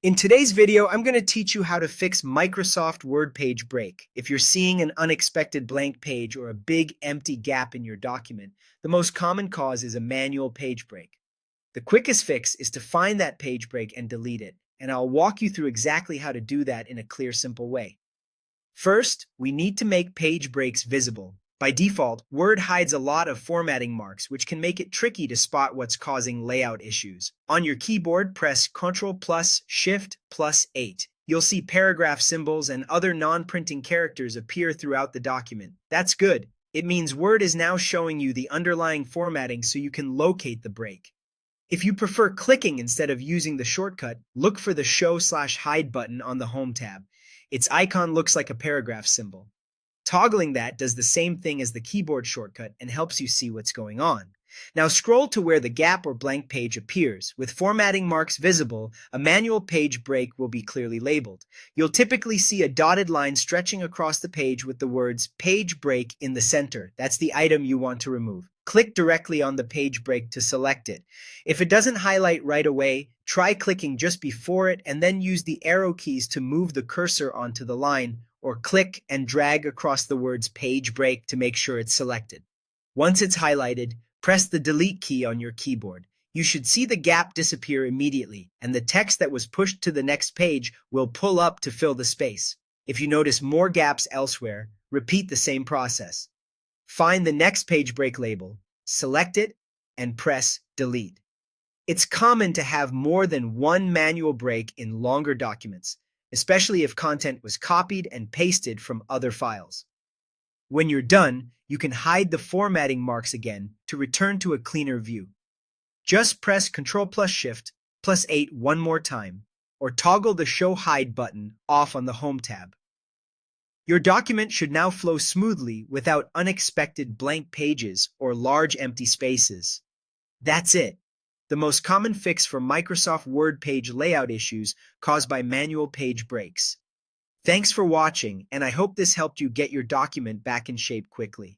In today's video, I'm going to teach you how to fix Microsoft Word page break. If you're seeing an unexpected blank page or a big empty gap in your document, the most common cause is a manual page break. The quickest fix is to find that page break and delete it, and I'll walk you through exactly how to do that in a clear, simple way. First, we need to make page breaks visible. By default, Word hides a lot of formatting marks, which can make it tricky to spot what's causing layout issues. On your keyboard, press Ctrl plus Shift plus 8. You'll see paragraph symbols and other non-printing characters appear throughout the document. That's good. It means Word is now showing you the underlying formatting so you can locate the break. If you prefer clicking instead of using the shortcut, look for the Show/Hide button on the Home tab. Its icon looks like a paragraph symbol. Toggling that does the same thing as the keyboard shortcut and helps you see what's going on. Now scroll to where the gap or blank page appears. With formatting marks visible, a manual page break will be clearly labeled. You'll typically see a dotted line stretching across the page with the words "page break" in the center. That's the item you want to remove. Click directly on the page break to select it. If it doesn't highlight right away, try clicking just before it and then use the arrow keys to move the cursor onto the line, or click and drag across the words page break to make sure it's selected. Once it's highlighted, press the delete key on your keyboard. You should see the gap disappear immediately, and the text that was pushed to the next page will pull up to fill the space. If you notice more gaps elsewhere, repeat the same process. Find the next page break label, select it, and press delete. It's common to have more than one manual break in longer documents, especially if content was copied and pasted from other files. When you're done, you can hide the formatting marks again to return to a cleaner view. Just press Ctrl plus Shift plus 8 one more time, or toggle the Show Hide button off on the Home tab. Your document should now flow smoothly without unexpected blank pages or large empty spaces. That's it. The most common fix for Microsoft Word page layout issues caused by manual page breaks. Thanks for watching, and I hope this helped you get your document back in shape quickly.